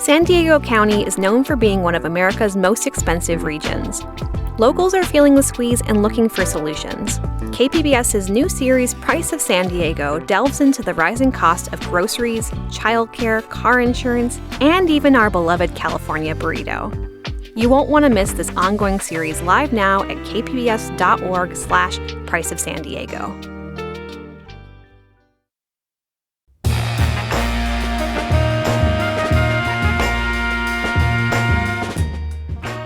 San Diego County is known for being one of America's most expensive regions. Locals are feeling the squeeze and looking for solutions. KPBS's new series, Price of San Diego, delves into the rising cost of groceries, childcare, car insurance, and even our beloved California burrito. You won't want to miss this ongoing series live now at kpbs.org/Price of San Diego.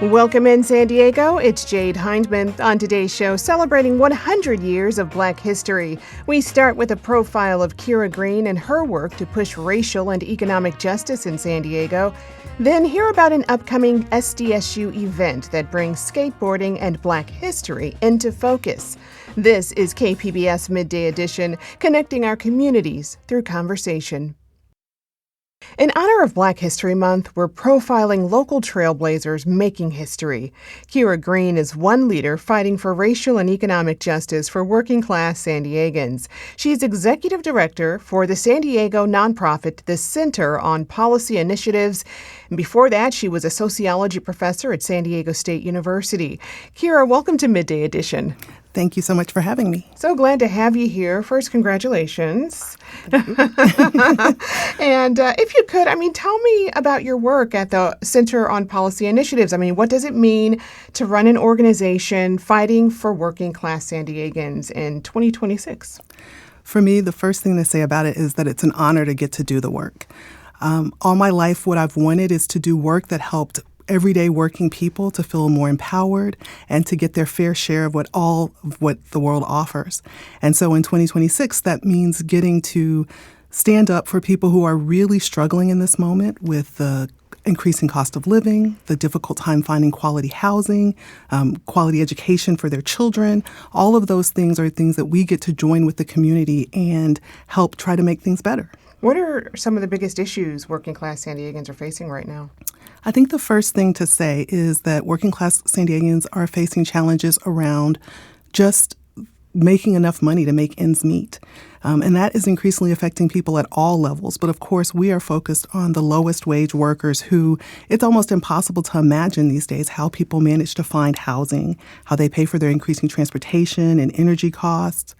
Welcome in, San Diego. It's Jade Hindman on today's show, celebrating 100 years of Black history. We start with a profile of Kira Green and her work to push racial and economic justice in San Diego. Then hear about an upcoming SDSU event that brings skateboarding and Black history into focus. This is KPBS Midday Edition, connecting our communities through conversation. In honor of Black History Month, we're profiling local trailblazers making history. Kira Green is one leader fighting for racial and economic justice for working-class San Diegans. She's executive director for the San Diego nonprofit, the Center on Policy Initiatives. Before that, she was a sociology professor at San Diego State University. Kira, welcome to Midday Edition. Thank you so much for having me. So glad to have you here. First, congratulations. And if you could, tell me about your work at the Center on Policy Initiatives. What does it mean to run an organization fighting for working class San Diegans in 2026? For me, the first thing to say about it is that it's an honor to get to do the work. All my life, what I've wanted is to do work that helped everyday working people to feel more empowered and to get their fair share of what the world offers. And so in 2026, that means getting to stand up for people who are really struggling in this moment with the increasing cost of living, the difficult time finding quality housing, quality education for their children. All of those things are things that we get to join with the community and help try to make things better. What are some of the biggest issues working class San Diegans are facing right now? I think the first thing to say is that working class San Diegans are facing challenges around just making enough money to make ends meet. And that is increasingly affecting people at all levels. But of course, we are focused on the lowest wage workers who it's almost impossible to imagine these days how people manage to find housing, how they pay for their increasing transportation and energy costs.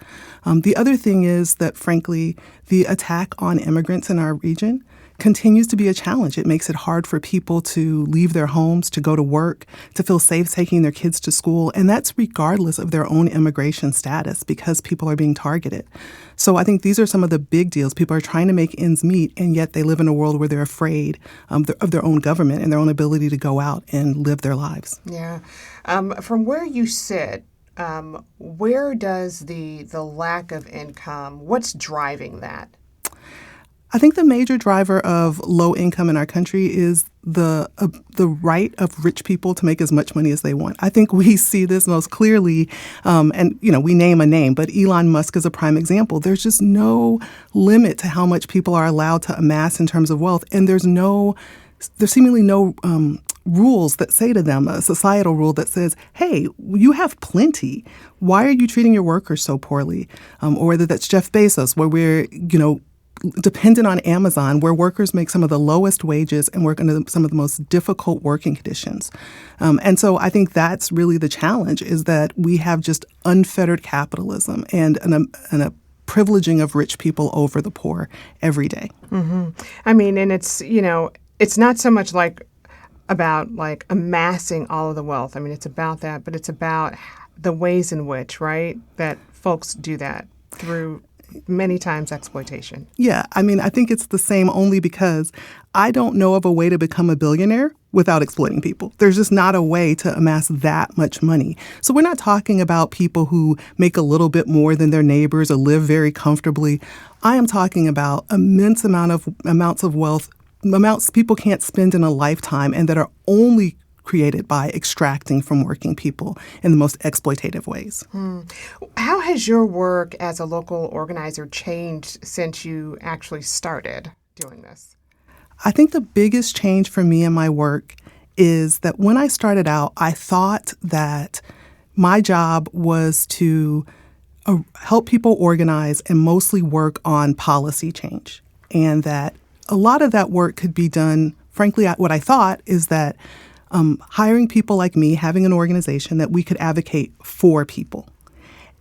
The other thing is that, frankly, the attack on immigrants in our region continues to be a challenge. It makes it hard for people to leave their homes, to go to work, to feel safe taking their kids to school. And that's regardless of their own immigration status because people are being targeted. So I think these are some of the big deals. People are trying to make ends meet, and yet they live in a world where they're afraid of their own government and their own ability to go out and live their lives. Yeah. From where you sit, where does the lack of income, what's driving that? I think the major driver of low income in our country is the right of rich people to make as much money as they want. I think we see this most clearly, and we name a name, but Elon Musk is a prime example. There's just no limit to how much people are allowed to amass in terms of wealth, and there's seemingly no rules that say to them, a societal rule that says, hey, you have plenty. Why are you treating your workers so poorly? Or whether that's Jeff Bezos, where we're, dependent on Amazon, where workers make some of the lowest wages and work under some of the most difficult working conditions. And so I think that's really the challenge, is that we have just unfettered capitalism and a privileging of rich people over the poor every day. Mm-hmm. And it's not so much about amassing all of the wealth. It's about that, but it's about the ways in which, right, that folks do that through many times exploitation. Yeah, I think it's the same only because I don't know of a way to become a billionaire without exploiting people. There's just not a way to amass that much money. So we're not talking about people who make a little bit more than their neighbors or live very comfortably. I am talking about immense amounts of wealth, amounts people can't spend in a lifetime, and that are only created by extracting from working people in the most exploitative ways. How has your work as a local organizer changed since you actually started doing this? I think the biggest change for me in my work is that when I started out, I thought that my job was to help people organize and mostly work on policy change, and that a lot of that work could be done frankly, what I thought is that hiring people like me, having an organization that we could advocate for people.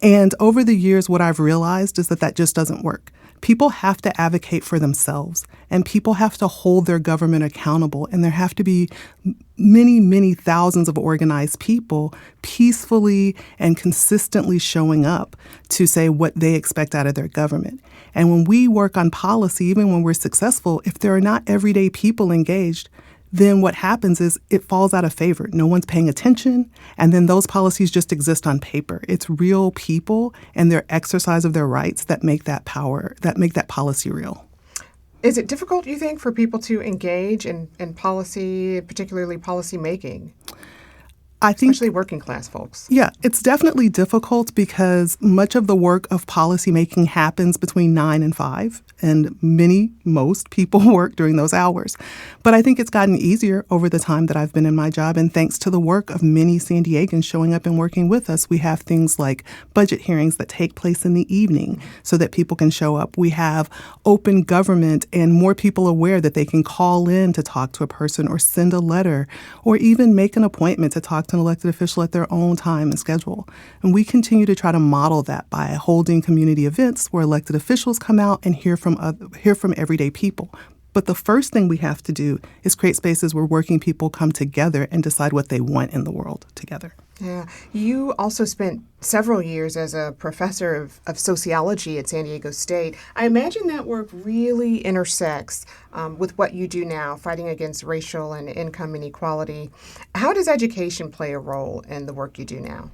And over the years, what I've realized is that that just doesn't work. People have to advocate for themselves, and people have to hold their government accountable, and there have to be many, many thousands of organized people peacefully and consistently showing up to say what they expect out of their government. And when we work on policy, even when we're successful, if there are not everyday people engaged, then what happens is it falls out of favor. No one's paying attention, and then those policies just exist on paper. It's real people and their exercise of their rights that make that policy real. Is it difficult, you think, for people to engage in policy, particularly policy making? I think, especially working class folks. Yeah, it's definitely difficult because much of the work of policymaking happens between 9 and 5, and most people work during those hours. But I think it's gotten easier over the time that I've been in my job, and thanks to the work of many San Diegans showing up and working with us, we have things like budget hearings that take place in the evening so that people can show up. We have open government and more people aware that they can call in to talk to a person or send a letter or even make an appointment to talk to an elected official at their own time and schedule. And we continue to try to model that by holding community events where elected officials come out and hear from everyday people. But the first thing we have to do is create spaces where working people come together and decide what they want in the world together. Yeah. You also spent several years as a professor of sociology at San Diego State. I imagine that work really intersects with what you do now, fighting against racial and income inequality. How does education play a role in the work you do now?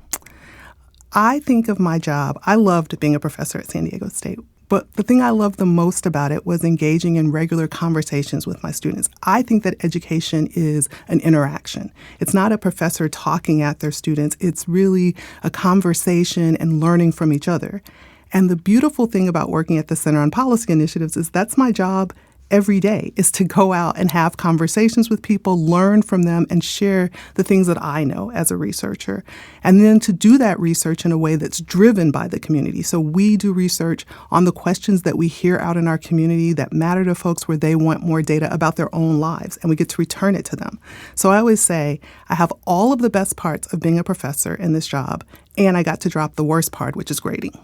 I think of my job, I loved being a professor at San Diego State. But the thing I loved the most about it was engaging in regular conversations with my students. I think that education is an interaction. It's not a professor talking at their students. It's really a conversation and learning from each other. And the beautiful thing about working at the Center on Policy Initiatives is that's my job every day, is to go out and have conversations with people, learn from them, and share the things that I know as a researcher. And then to do that research in a way that's driven by the community. So we do research on the questions that we hear out in our community that matter to folks where they want more data about their own lives, and we get to return it to them. So I always say I have all of the best parts of being a professor in this job, and I got to drop the worst part, which is grading.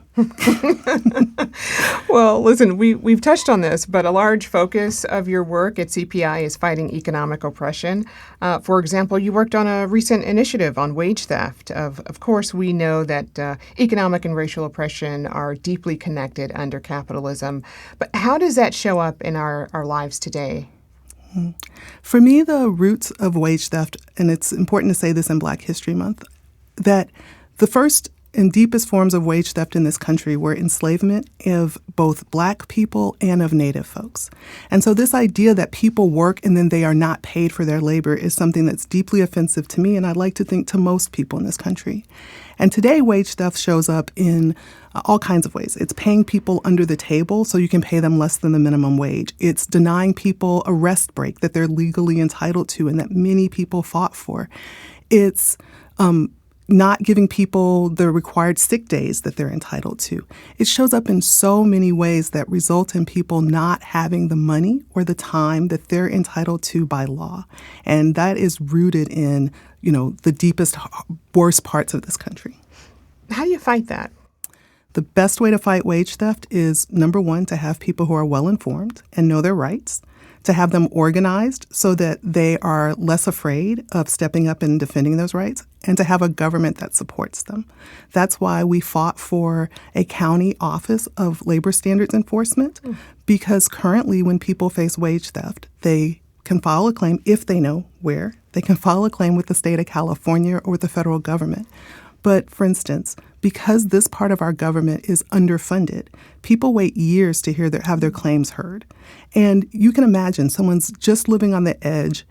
Well, listen, we've touched on this, but a large focus of your work at CPI is fighting economic oppression. For example, you worked on a recent initiative on wage theft. Of course, we know that economic and racial oppression are deeply connected under capitalism. But how does that show up in our lives today? For me, the roots of wage theft, and it's important to say this in Black History Month, that the first and deepest forms of wage theft in this country were enslavement of both Black people and of Native folks. And so this idea that people work and then they are not paid for their labor is something that's deeply offensive to me, and I'd like to think to most people in this country. And today, wage theft shows up in all kinds of ways. It's paying people under the table so you can pay them less than the minimum wage. It's denying people a rest break that they're legally entitled to and that many people fought for. It's not giving people the required sick days that they're entitled to. It shows up in so many ways that result in people not having the money or the time that they're entitled to by law. And that is rooted in, the deepest, worst parts of this country. How do you fight that? The best way to fight wage theft is, number one, to have people who are well-informed and know their rights, to have them organized so that they are less afraid of stepping up and defending those rights, and to have a government that supports them. That's why we fought for a county office of labor standards enforcement, because currently when people face wage theft, they can file a claim if they know where. They can file a claim with the state of California or with the federal government. But for instance, because this part of our government is underfunded, people wait years to have their claims heard. And you can imagine someone's just living on the edge,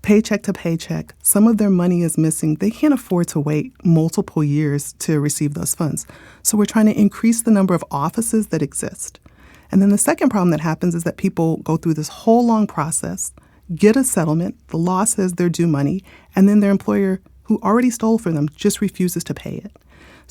paycheck to paycheck. Some of their money is missing. They can't afford to wait multiple years to receive those funds. So we're trying to increase the number of offices that exist. And then the second problem that happens is that people go through this whole long process, get a settlement, the law says they're due money, and then their employer who already stole from them just refuses to pay it.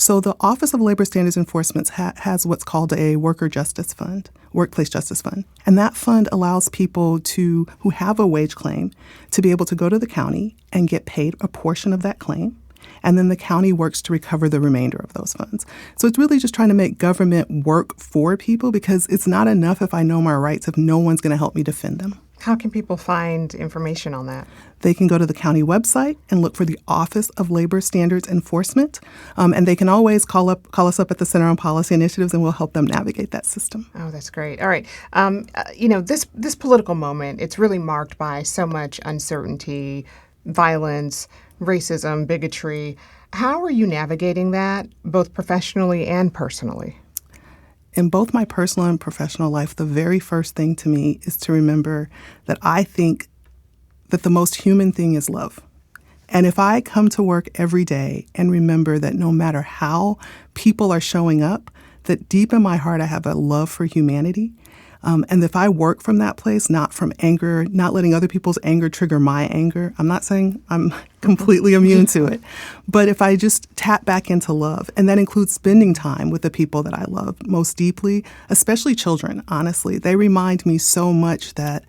So the Office of Labor Standards Enforcement has what's called a workplace justice fund. And that fund allows people who have a wage claim to be able to go to the county and get paid a portion of that claim. And then the county works to recover the remainder of those funds. So it's really just trying to make government work for people, because it's not enough if I know my rights if no one's going to help me defend them. How can people find information on that? They can go to the county website and look for the Office of Labor Standards Enforcement. And they can always call us up at the Center on Policy Initiatives, and we'll help them navigate that system. Oh, that's great. All right. This political moment, it's really marked by so much uncertainty, violence, racism, bigotry. How are you navigating that, both professionally and personally? In both my personal and professional life, the very first thing to me is to remember that I think that the most human thing is love. And if I come to work every day and remember that no matter how people are showing up, that deep in my heart I have a love for humanity, and if I work from that place, not from anger, not letting other people's anger trigger my anger, I'm not saying I'm completely immune to it, but if I just tap back into love, and that includes spending time with the people that I love most deeply, especially children, honestly, they remind me so much that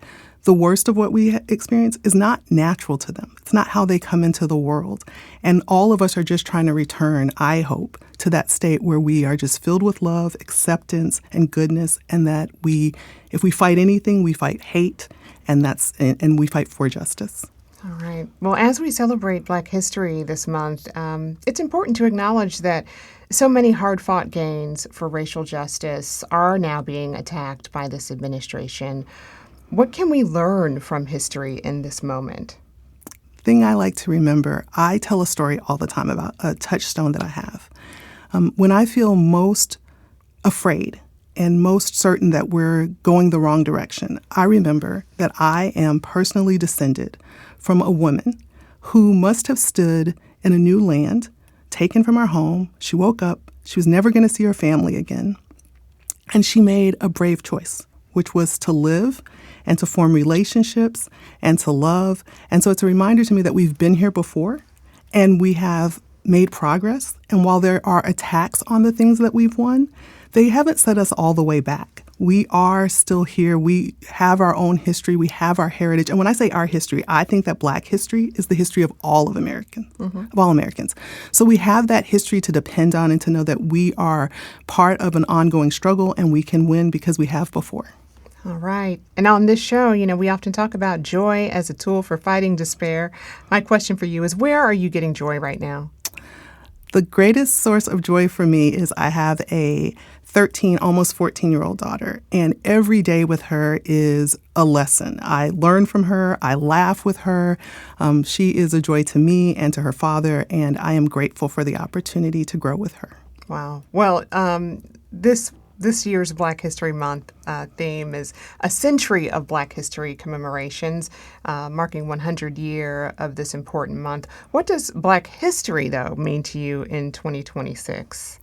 the worst of what we experience is not natural to them. It's not how they come into the world. And all of us are just trying to return, I hope, to that state where we are just filled with love, acceptance, and goodness, and that if we fight anything, we fight hate, and we fight for justice. All right. Well, as we celebrate Black History this month, it's important to acknowledge that so many hard-fought gains for racial justice are now being attacked by this administration. What can we learn from history in this moment? Thing I like to remember, I tell a story all the time about a touchstone that I have. When I feel most afraid and most certain that we're going the wrong direction, I remember that I am personally descended from a woman who must have stood in a new land, taken from her home. She woke up. She was never going to see her family again. And she made a brave choice, which was to live and to form relationships and to love. And so it's a reminder to me that we've been here before and we have made progress. And while there are attacks on the things that we've won, they haven't set us all the way back. We are still here. We have our own history. We have our heritage. And when I say our history, I think that Black history is the history of all of Americans, of all Americans. So we have that history to depend on and to know that we are part of an ongoing struggle and we can win because we have before. All right. And on this show, we often talk about joy as a tool for fighting despair. My question for you is, where are you getting joy right now? The greatest source of joy for me is I have a 13, almost 14-year-old daughter, and every day with her is a lesson. I learn from her. I laugh with her. She is a joy to me and to her father, and I am grateful for the opportunity to grow with her. Wow. Well, this year's Black History Month theme is a century of Black history commemorations, marking 100 year of this important month. What does Black history, though, mean to you in 2026?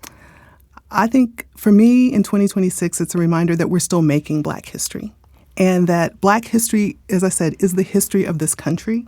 I think for me in 2026, it's a reminder that we're still making Black history. And that Black history, as I said, is the history of this country.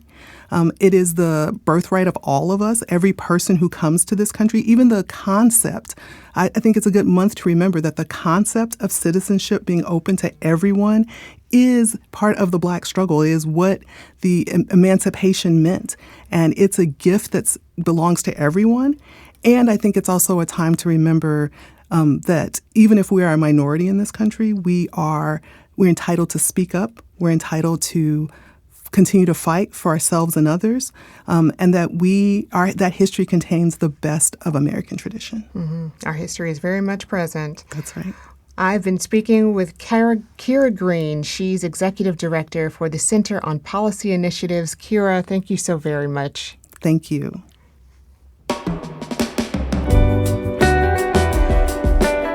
It is the birthright of all of us, every person who comes to this country, even the concept. I think it's a good month to remember that the concept of citizenship being open to everyone is part of the Black struggle, is what the emancipation meant. And it's a gift that belongs to everyone. And I think it's also a time to remember that even if we are a minority in this country, we're entitled to speak up. We're entitled to continue to fight for ourselves and others, and that that history contains the best of American tradition. Mm-hmm. Our history is very much present. That's right. I've been speaking with Kira Green. She's Executive Director for the Center on Policy Initiatives. Kira, thank you so very much. Thank you.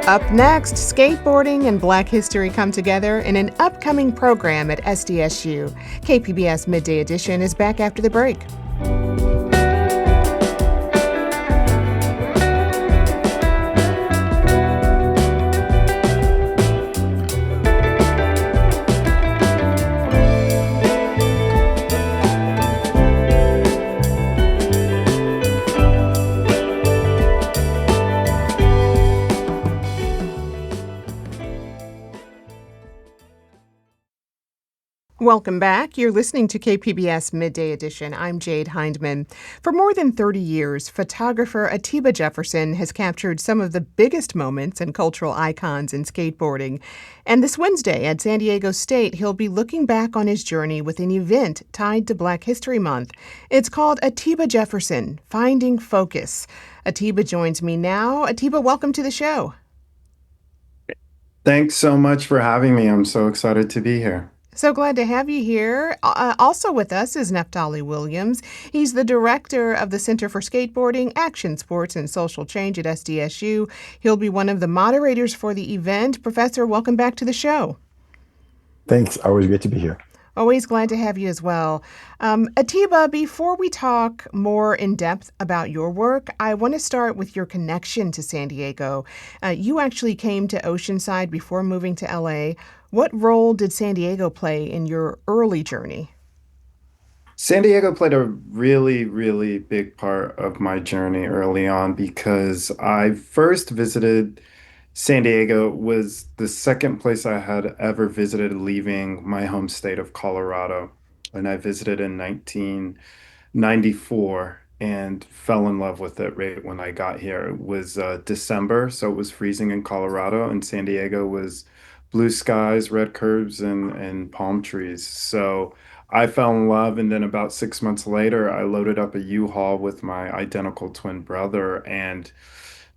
Up next, skateboarding and Black history come together in an upcoming program at SDSU. KPBS Midday Edition is back after the break. Welcome back. You're listening to KPBS Midday Edition. I'm Jade Hindman. For more than 30 years, photographer Atiba Jefferson has captured some of the biggest moments and cultural icons in skateboarding. And this Wednesday at San Diego State, he'll be looking back on his journey with an event tied to Black History Month. It's called Atiba Jefferson, Finding Focus. Atiba joins me now. Atiba, welcome to the show. Thanks so much for having me. I'm so excited to be here. So glad to have you here. Also with us is Neftali Williams. He's the director of the Center for Skateboarding, Action Sports, and Social Change at SDSU. He'll be one of the moderators for the event. Professor, welcome back to the show. Thanks. Always great to be here. Always glad to have you as well. Atiba, before we talk more in depth about your work, I want to start with your connection to San Diego. You actually came to Oceanside before moving to LA. What role did San Diego play in your early journey? San Diego played a really, really big part of my journey early on because I first visited San Diego was the second place I had ever visited leaving my home state of Colorado. And I visited in 1994 and fell in love with it right when I got here. It was December, so it was freezing in Colorado, and San Diego was blue skies, red curbs, and palm trees. So I fell in love, and then about 6 months later, I loaded up a U-Haul with my identical twin brother and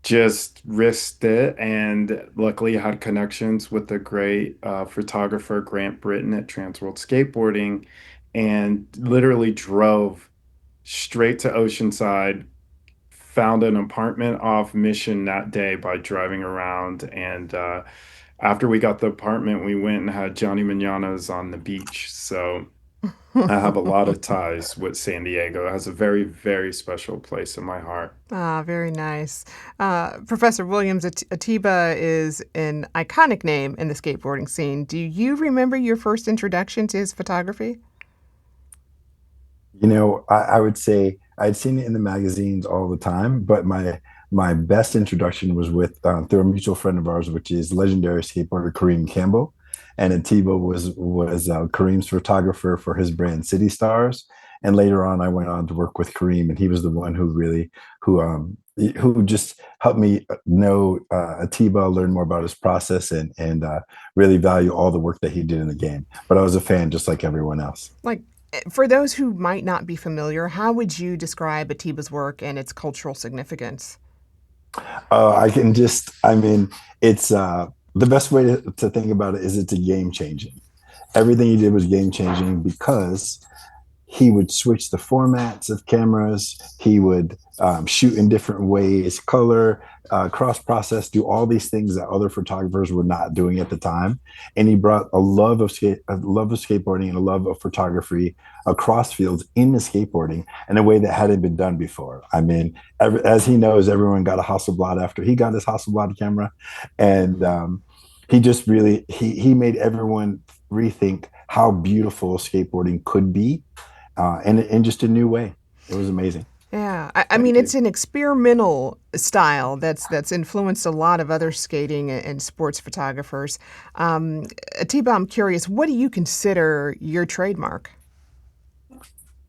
just risked it. And luckily, I had connections with the great photographer Grant Britton at Transworld Skateboarding, and literally drove straight to Oceanside, found an apartment off Mission that day by driving around. And after we got the apartment, we went and had Johnny Mananas on the beach. So I have a lot of ties with San Diego. It has a very, very special place in my heart. Ah, very nice. Professor Williams, Atiba is an iconic name in the skateboarding scene. Do you remember your first introduction to his photography? I would say I'd seen it in the magazines all the time, but my best introduction was with through a mutual friend of ours, which is legendary skateboarder Kareem Campbell, and Atiba was Kareem's photographer for his brand City Stars. And later on, I went on to work with Kareem, and he was the one who really who just helped me know Atiba, learn more about his process, and really value all the work that he did in the game. But I was a fan just like everyone else. Like, for those who might not be familiar, how would you describe Atiba's work and its cultural significance? I mean, it's the best way to think about it is it's a game changing. Everything he did was game changing because he would switch the formats of cameras. He would shoot in different ways, color, cross process, do all these things that other photographers were not doing at the time. And he brought a love of skateboarding and a love of photography across fields into skateboarding in a way that hadn't been done before. I mean, as he knows, everyone got a Hasselblad after he got his Hasselblad camera, and he just really he made everyone rethink how beautiful skateboarding could be and in just a new way. It was amazing. Yeah, I mean, it's an experimental style that's influenced a lot of other skating and sports photographers. Atiba, I'm curious, what do you consider your trademark?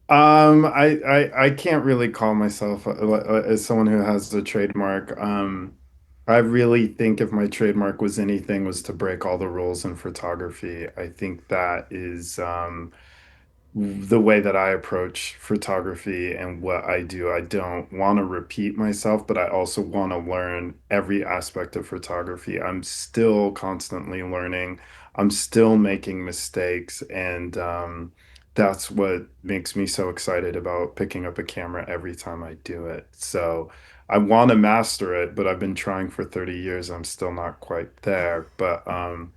I can't really call myself as someone who has a trademark. I really think if my trademark was anything, was to break all the rules in photography. I think that is the way that I approach photography and what I do. I don't want to repeat myself, but I also want to learn every aspect of photography. I'm still constantly learning. I'm still making mistakes, and that's what makes me so excited about picking up a camera every time I do it. So I want to master it, but I've been trying for 30 years. I'm still not quite there, but I've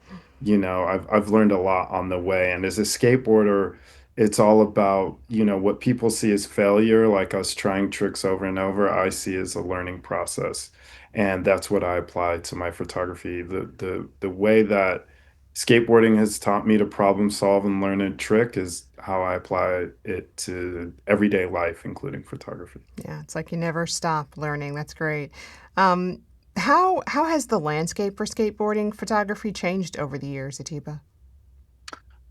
learned a lot on the way. And as a skateboarder, it's all about, what people see as failure, like us trying tricks over and over, I see as a learning process. And that's what I apply to my photography. The way that skateboarding has taught me to problem solve and learn a trick is how I apply it to everyday life, including photography. Yeah, it's like you never stop learning. That's great. Um, how has the landscape for skateboarding photography changed over the years, Atiba?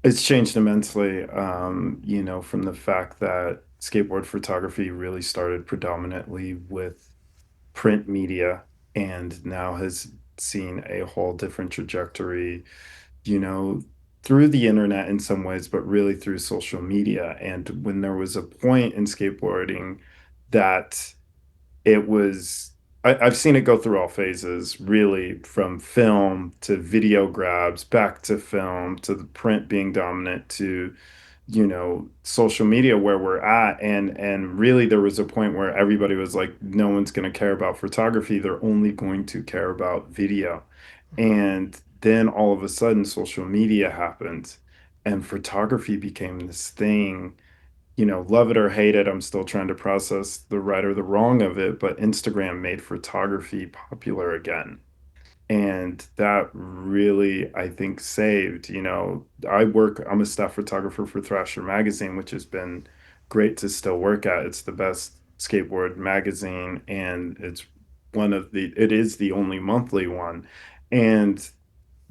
It's changed immensely, from the fact that skateboard photography really started predominantly with print media and now has seen a whole different trajectory, you know, through the internet in some ways, but really through social media. And when there was a point in skateboarding that it was, I've seen it go through all phases, really, from film to video grabs, back to film, to the print being dominant, to social media where we're at. And really there was a point where everybody was like, no one's going to care about photography, they're only going to care about video. And then all of a sudden social media happened and photography became this thing. Love it or hate it, I'm still trying to process the right or the wrong of it, but Instagram made photography popular again. And that really, I think, saved, I'm a staff photographer for Thrasher magazine, which has been great to still work at. It's the best skateboard magazine, and it is the only monthly one. And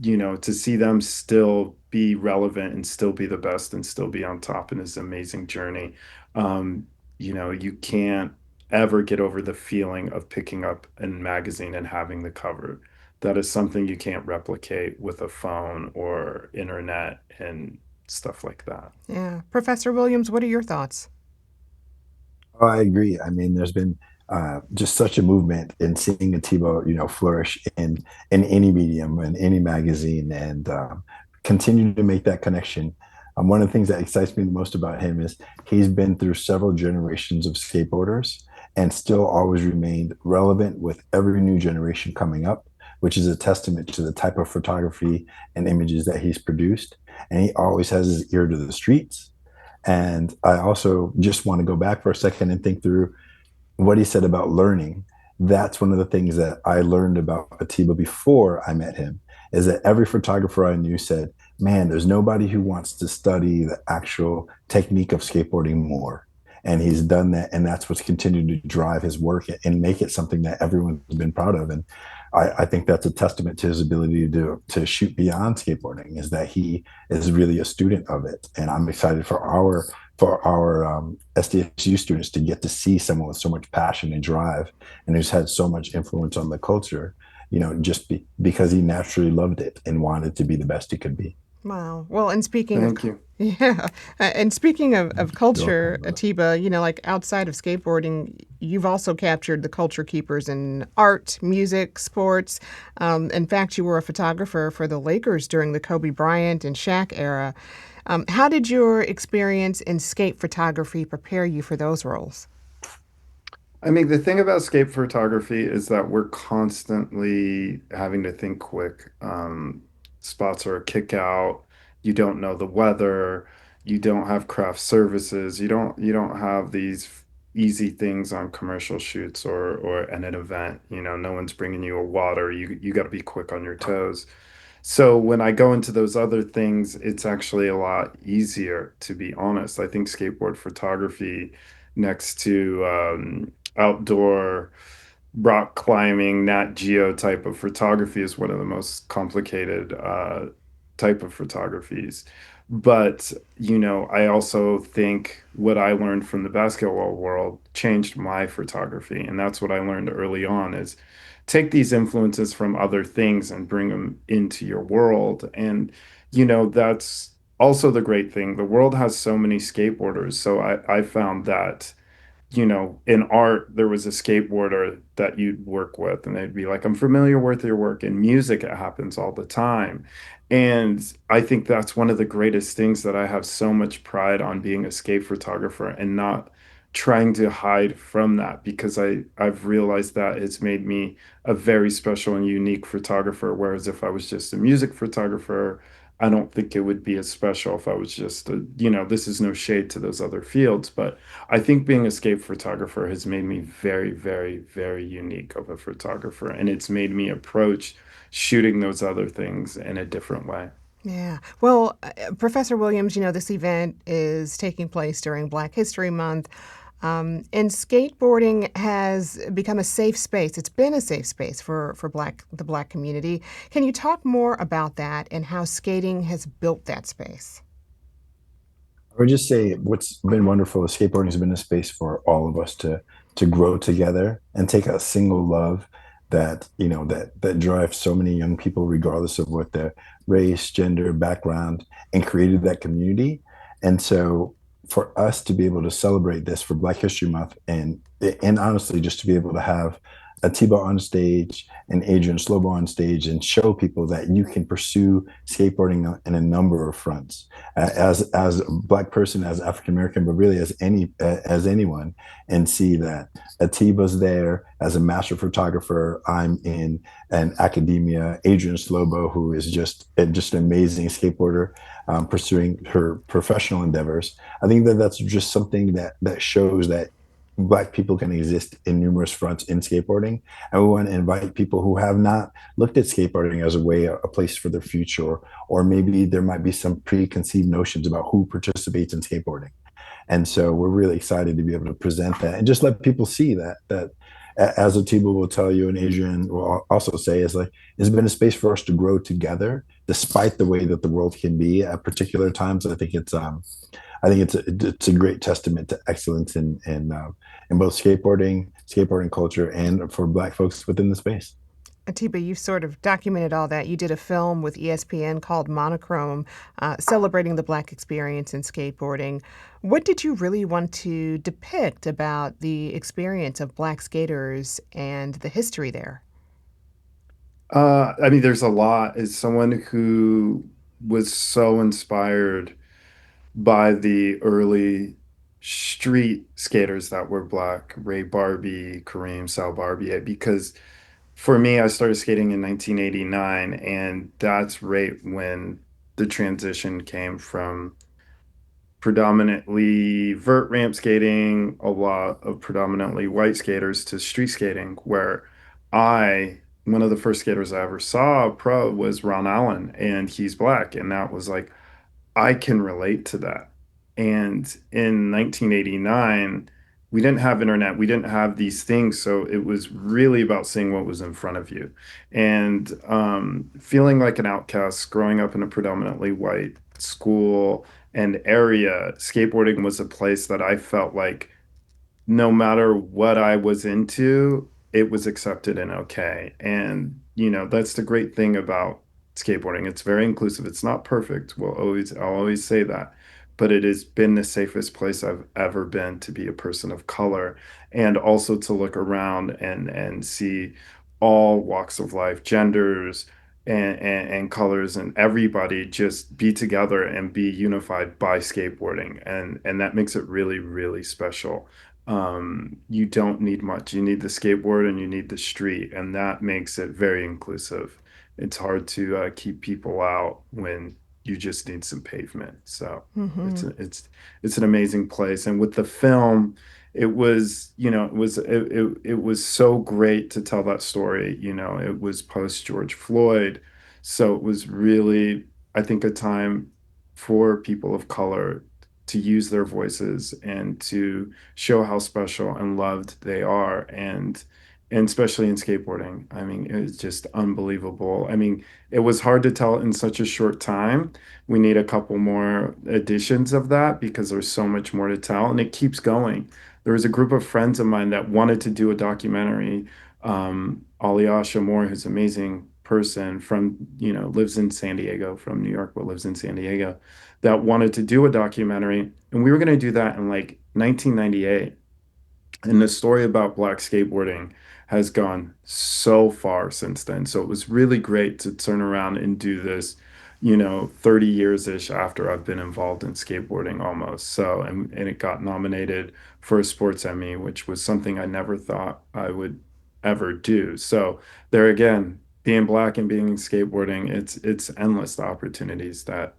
to see them still be relevant and still be the best and still be on top in this amazing journey. Um, you can't ever get over the feeling of picking up a magazine and having the cover. That is something you can't replicate with a phone or internet and stuff like that. Yeah. Professor Williams, what are your thoughts? Oh, I agree. I mean, there's been just such a movement in seeing Atiba, flourish in any medium, in any magazine, and continue to make that connection. One of the things that excites me the most about him is he's been through several generations of skateboarders and still always remained relevant with every new generation coming up, which is a testament to the type of photography and images that he's produced. And he always has his ear to the streets. And I also just want to go back for a second and think through what he said about learning. That's one of the things that I learned about Atiba before I met him, is that every photographer I knew said, man, there's nobody who wants to study the actual technique of skateboarding more. And he's done that. And that's what's continued to drive his work and make it something that everyone's been proud of. And I think that's a testament to his ability to shoot beyond skateboarding, is that he is really a student of it. And I'm excited for our SDSU students to get to see someone with so much passion and drive, and who's had so much influence on the culture, because he naturally loved it and wanted to be the best he could be. Wow. Well, and speaking of, Thank you. yeah, and speaking of culture, Welcome. Atiba, like outside of skateboarding, you've also captured the culture keepers in art, music, sports. In fact, you were a photographer for the Lakers during the Kobe Bryant and Shaq era. How did your experience in skate photography prepare you for those roles? I mean, the thing about scape photography is that we're constantly having to think quick. Spots are a kick out. You don't know the weather. You don't have craft services. You don't have these easy things on commercial shoots or at an event. No one's bringing you a water. You got to be quick on your toes. So when I go into those other things, it's actually a lot easier, to be honest. I think skateboard photography next to outdoor rock climbing, Nat Geo type of photography is one of the most complicated type of photographies. But, I also think what I learned from the basketball world changed my photography. And that's what I learned early on is take these influences from other things and bring them into your world. And, that's also the great thing. The world has so many skateboarders. So I found that in art, there was a skateboarder that you'd work with, and they'd be like, I'm familiar with your work. In music, it happens all the time. And I think that's one of the greatest things, that I have so much pride on being a skate photographer and not trying to hide from that, because I've realized that it's made me a very special and unique photographer. Whereas if I was just a music photographer, I don't think it would be as special if I was just this is no shade to those other fields, but I think being a skate photographer has made me very, very, very unique of a photographer, and it's made me approach shooting those other things in a different way. Yeah. Well, Professor Williams, this event is taking place during Black History Month. And skateboarding has become a safe space. It's been a safe space for the Black community. Can you talk more about that and how skating has built that space? I would just say what's been wonderful is skateboarding has been a space for all of us to grow together and take a single love that that drives so many young people, regardless of what their race, gender, background, and created that community. And so for us to be able to celebrate this for Black History Month and honestly just to be able to have Atiba on stage and Adrian Slobo on stage and show people that you can pursue skateboarding in a number of fronts as a Black person, as African American, but really as anyone, and see that Atiba's there as a master photographer. I'm in an academia. Adrian Slobo, who is just an amazing skateboarder, pursuing her professional endeavors. I think that that's just something that shows that Black people can exist in numerous fronts in skateboarding, and we want to invite people who have not looked at skateboarding as a way, a place for their future, or maybe there might be some preconceived notions about who participates in skateboarding. And so we're really excited to be able to present that and just let people see that as Atiba will tell you and Adrian will also say, is like it's been a space for us to grow together despite the way that the world can be at particular times. I think it's a great testament to excellence in both skateboarding culture, and for Black folks within the space. Atiba, you've sort of documented all that. You did a film with ESPN called Monochrome, celebrating the Black experience in skateboarding. What did you really want to depict about the experience of Black skaters and the history there? I mean, there's a lot. As someone who was so inspired by the early street skaters that were Black, Ray Barbie, Kareem, Sal Barbie, because for me, I started skating in 1989, and that's right when the transition came from predominantly vert ramp skating, a lot of predominantly white skaters, to street skating, where one of the first skaters I ever saw pro was Ron Allen, and he's Black. And that was like, I can relate to that. And in 1989, we didn't have internet, we didn't have these things. So it was really about seeing what was in front of you. And feeling like an outcast growing up in a predominantly white school and area, skateboarding was a place that I felt like no matter what I was into, it was accepted and okay. And, that's the great thing about skateboarding. It's very inclusive. It's not perfect. I'll always say that. But it has been the safest place I've ever been to be a person of color, and also to look around and see all walks of life, genders, and colors, and everybody just be together and be unified by skateboarding. And that makes it really, really special. You don't need much. You need the skateboard and you need the street, and that makes it very inclusive. It's hard to keep people out when you just need some pavement. So Hmm. it's an amazing place. And with the film, it was so great to tell that story. It was post George Floyd, so it was really, I think, a time for people of color to use their voices and to show how special and loved they are. And especially in skateboarding, I mean, it's just unbelievable. I mean, it was hard to tell in such a short time. We need a couple more editions of that because there's so much more to tell, and it keeps going. There was a group of friends of mine that wanted to do a documentary. Aliasha Moore, who's an amazing person from, lives in San Diego, from New York, but lives in San Diego, that wanted to do a documentary. And we were going to do that in like 1998. And the story about Black skateboarding has gone so far since then. So it was really great to turn around and do this, 30 years-ish after I've been involved in skateboarding almost. So, and it got nominated for a Sports Emmy, which was something I never thought I would ever do. So there again, being Black and being in skateboarding, it's endless the opportunities that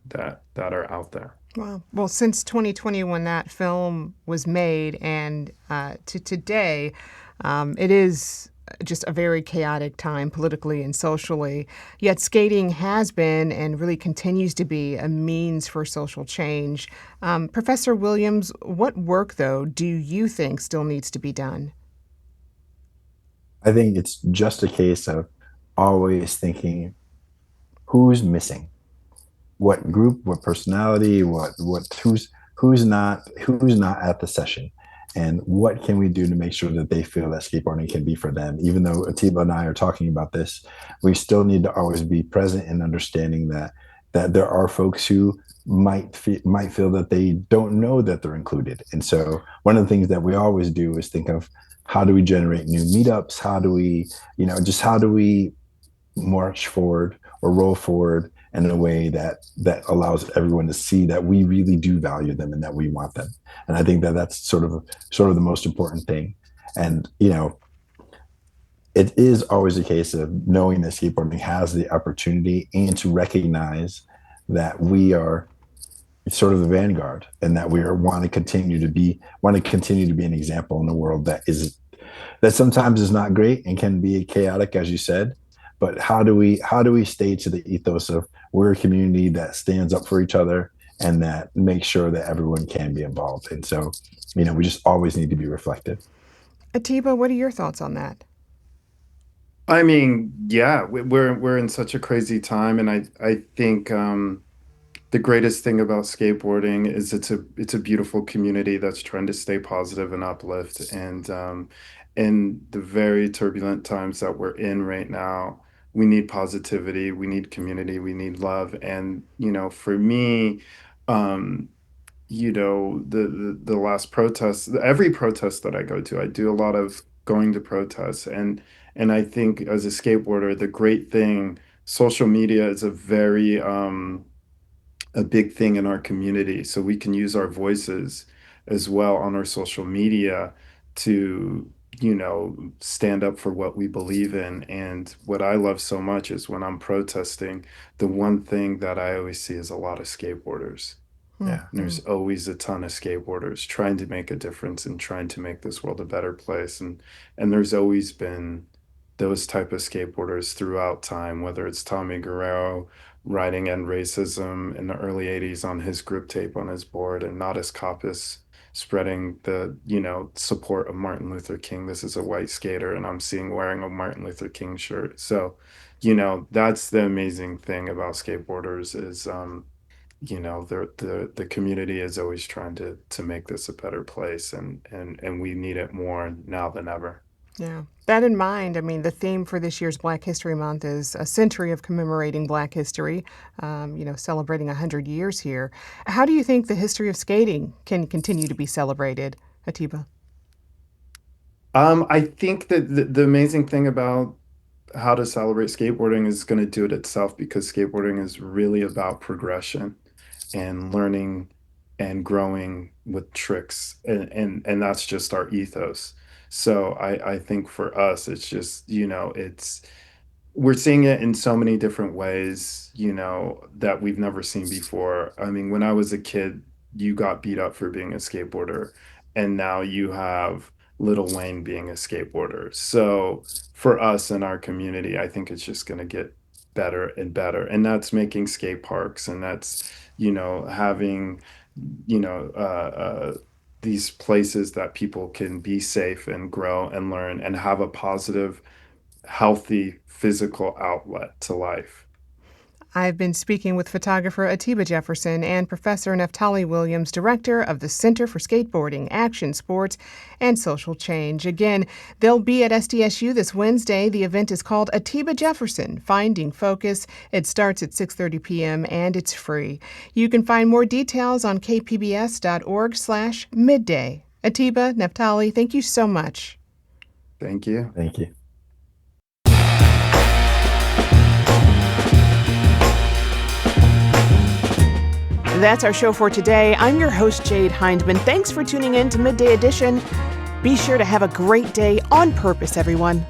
are out there. Wow. Well, since 2020, when that film was made, and to today, it is just a very chaotic time politically and socially. Yet skating has been and really continues to be a means for social change. Professor Williams, what work, though, do you think still needs to be done? I think it's just a case of always thinking who's missing, what group, what personality, who's not at the session, and what can we do to make sure that they feel that skateboarding can be for them. Even though Atiba and I are talking about this, we still need to always be present in understanding that there are folks who might feel that they don't know that they're included. And so one of the things that we always do is think of, how do we generate new meetups? How do we, how do we march forward or roll forward in a way that allows everyone to see that we really do value them and that we want them. And I think that that's sort of the most important thing. And, it is always a case of knowing that skateboarding has the opportunity and to recognize that we are sort of the vanguard, and that we want to continue to be an example in the world that sometimes is not great and can be chaotic, as you said. But how do we stay to the ethos of, we're a community that stands up for each other and that makes sure that everyone can be involved. And so, we just always need to be reflective. Atiba, what are your thoughts on that? I mean, yeah, we're in such a crazy time, and I think the greatest thing about skateboarding is it's a beautiful community that's trying to stay positive and uplift. And in the very turbulent times that we're in right now, we need positivity, we need community, we need love. And for me, the last protest, every protest that I go to, I do a lot of going to protests, and I think as a skateboarder, the great thing, social media is a big thing in our community. So we can use our voices as well on our social media to, stand up for what we believe in. And what I love so much is when I'm protesting, the one thing that I always see is a lot of skateboarders. Yeah. And there's always a ton of skateboarders trying to make a difference and trying to make this world a better place. And there's always been those type of skateboarders throughout time, whether it's Tommy Guerrero writing End Racism in the early 80s on his grip tape on his board, and Natas Kapis spreading the, support of Martin Luther King. This is a white skater, and I'm seeing wearing a Martin Luther King shirt. So, that's the amazing thing about skateboarders is, the community is always trying to make this a better place, and we need it more now than ever. Yeah. That in mind, I mean, the theme for this year's Black History Month is a century of commemorating Black history, celebrating 100 years here. How do you think the history of skating can continue to be celebrated, Atiba? I think that the amazing thing about how to celebrate skateboarding is going to do it itself, because skateboarding is really about progression and learning and growing with tricks, and that's just our ethos. So I think for us, it's just, we're seeing it in so many different ways, that we've never seen before. I mean, when I was a kid, you got beat up for being a skateboarder, and now you have Lil Wayne being a skateboarder. So for us in our community, I think it's just going to get better and better. And that's making skate parks, and that's, having, these places that people can be safe and grow and learn and have a positive, healthy physical outlet to life. I've been speaking with photographer Atiba Jefferson and Professor Neftali Williams, director of the Center for Skateboarding, Action Sports, and Social Change. Again, they'll be at SDSU this Wednesday. The event is called Atiba Jefferson, Finding Focus. It starts at 6:30 p.m. and it's free. You can find more details on kpbs.org/midday. Atiba, Neftali, thank you so much. Thank you. Thank you. That's our show for today. I'm your host, Jade Hindman. Thanks for tuning in to Midday Edition. Be sure to have a great day on purpose, everyone.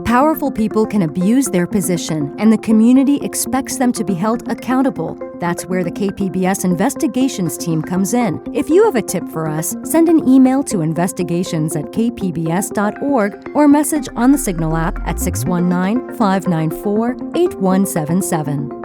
Powerful people can abuse their position, and the community expects them to be held accountable. That's where the KPBS investigations team comes in. If you have a tip for us, send an email to investigations@kpbs.org or message on the Signal app at 619-594-8177.